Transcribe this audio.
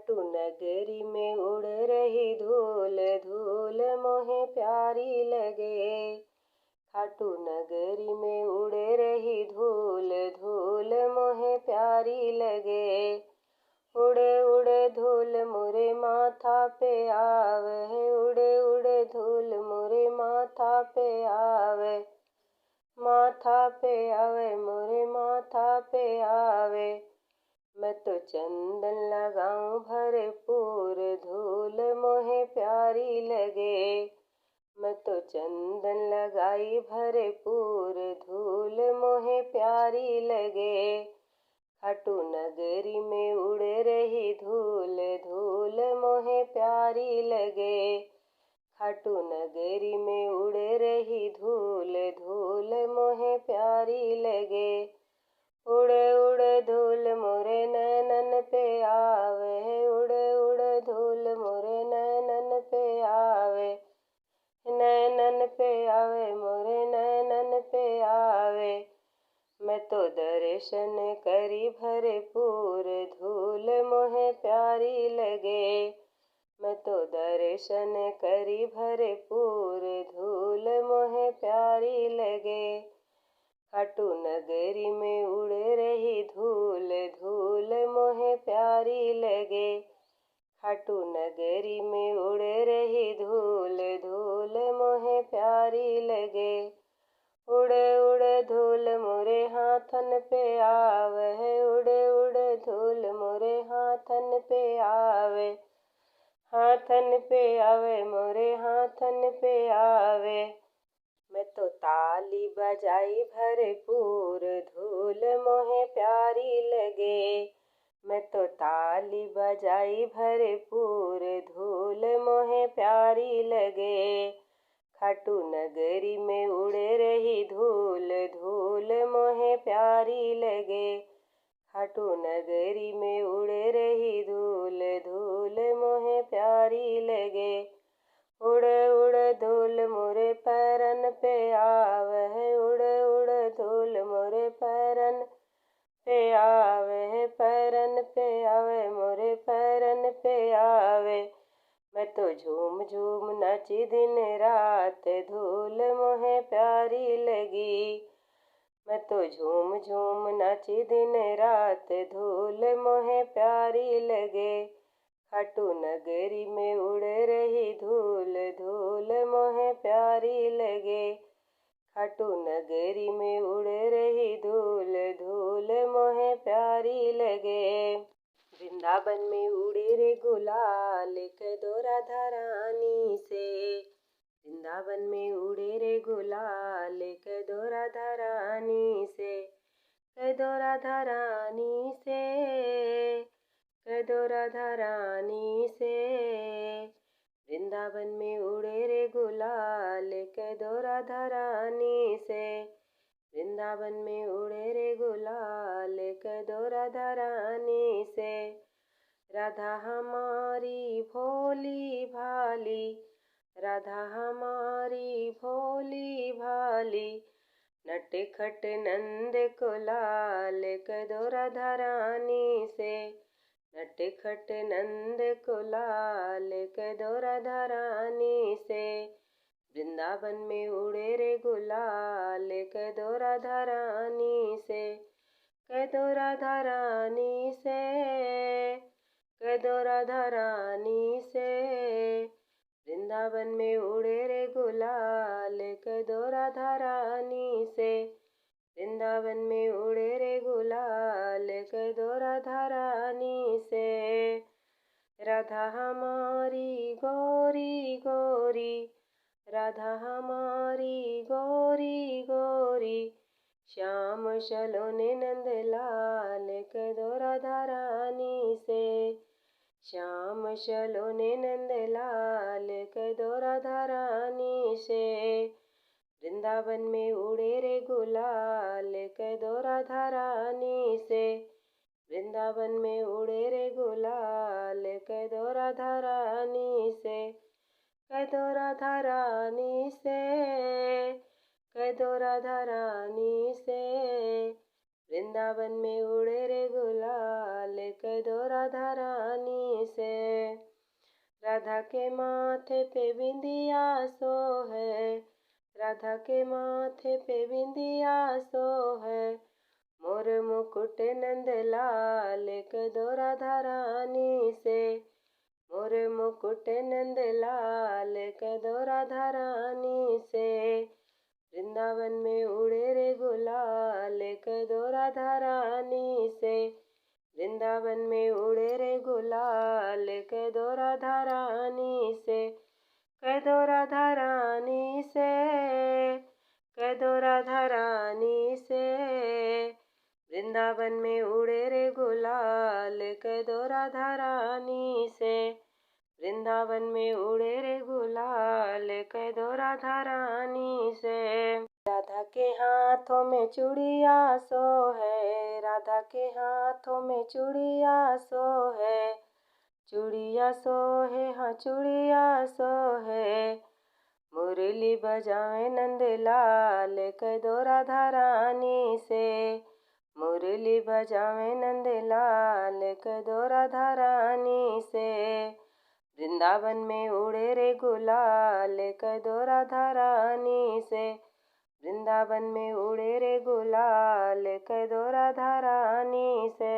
खाटू नगरी में उड़ रही धूल, धूल मोहे प्यारी लगे। खाटू नगरी में उड़ रही धूल, धूल मोहे प्यारी लगे। उड़े उड़े धूल मोरे माथा पे आवे, उड़े उड़े धूल मोरे माथा पे आवे। माथा पे आवे मोरे माथा पे आवे। मैं तो चंदन लगाऊं भरपूर, धूल मोहे प्यारी लगे। मैं तो चंदन लगाई भरपूर, धूल मोहे प्यारी लगे। खाटू नगरी में उड़ रही धूल, धूल मोहे प्यारी लगे। खाटू नगरी में उड़ रही धूल, धूल मोहे प्यारी लगे। उड़े उड़े धूल मोरे नैनन पे आवे, उड़े उड़े धूल मोरे नैनन पे आवे। नैनन पे आवे मोरे नैनन पे आवे। मैं तो दर्शन करी भरपूर, धूल मोहे प्यारी लगे। मैं तो दर्शन करी भरपूर, धूल मोहे प्यारी लगे। खाटू नगरी में उड़ रही धूल, धूल मोहे प्यारी लगे। खाटू नगरी में उड़ रही धूल, धूल मोहे प्यारी लगे। उड़े उड़े धूल मोरे हाथन पे आवे, उड़े उड़े धूल मोरे हाथन पे आवे। हाथन पे आवे मोरे हाथन पे आवे। मैं तो ताली बजाई भरपूर, धूल मोहे प्यारी लगे। मैं तो ताली बजाई भरपूर, धूल मोहे प्यारी लगे। खाटू नगरी में उड़ रही धूल, धूल मोहे प्यारी लगे। खाटू नगरी में उड़ रही धूल, धूल मोहे प्यारी लगे। उड़े उड़े धूल मोरे पैरन पे आवे, उड़े उड़े धूल मोरे पैरन पे आवे। पैरन पे आवे मोरे पैरन पे आवे। मैं तो झूम झूम नाची दिन रात, धूल मोहे प्यारी लगी। मैं तो झूम झूम नाची दिन रात, धूल मोहे प्यारी लगे। खाटू नगरी में उड़ रही धूल, धूल मोहे प्यारी लगे। खाटू नगरी में उड़ रही धूल, धूल मोहे प्यारी लगे। वृंदावन में उड़े रे गुलाल, कदो राधा रानी से। वृंदावन में उड़े रे गुलाल, कदो राधा रानी से। कदो राधा रानी से, कदो राधा रानी से। वृंदावन में उड़े रे गुलाल, कदो राधा रानी से। वृंदावन में उड़े रे गुलाल, कदो राधा रानी से। राधा हमारी भोली भाली, राधा हमारी भोली भाली। नटखट नंद को लाल, कदो राधा रानी से। नटखट नंद को लाल, कदो राधा रानी से। वृंदावन में उड़े रे गुलाल, कदो राधा रानी से। कदो राधा रानी से, कदो राधा रानी से। वृंदावन में उड़े रे गुलाल, कदो राधा रानी से। वृंदावन में उड़े रे गुलाल, कदो राधा रानी से। राधा हमारी गोरी गोरी, राधा हमारी गोरी गोरी। श्याम सलोने नंद लाल, कदो राधा रानी से। श्याम सलोने नंद लाल, कदो राधा रानी से। वृंदावन में उड़े रे गुलाल, कदो राधा रानी से। वृंदावन में उड़े रे गुलाल, कदो राधा रानी से। कदो राधा रानी से, कदो राधा रानी से। वृंदावन में उड़े रे गुलाल कदो राधा रानी से। राधा के माथे पे बिंदिया सोहे, राधा के माथे पे बिंदिया सोहे, मोर मुकुट नंद लाल कदो राधा रानी से। मोर मुकुट नंद लाल कदो राधा रानी से। वृंदावन में उड़े रे गुलाल कदो राधा रानी से। वृंदावन में उड़े रे गुलाल कदो राधा रानी से। कदो राधा रानी से, कदो राधा रानी से। वृंदावन में उड़े रे गुलाल कदो राधा रानी से। वृंदावन में उड़े रे गुलाल कदो राधा रानी से। राधा के हाथों में चूड़िया सोहे, राधा के हाथों में चूड़िया सोहे, चूड़िया सोहे हाँ चूड़िया सोहे, मुरली बजावे नंद लाल कदो राधा रानी से। मुरली बजावे नंद लाल कदो राधा रानी से। वृंदावन में उड़े रे गुलाल कदो राधा रानी से। वृंदावन में उड़े रे गुलाल कदो राधा रानी से।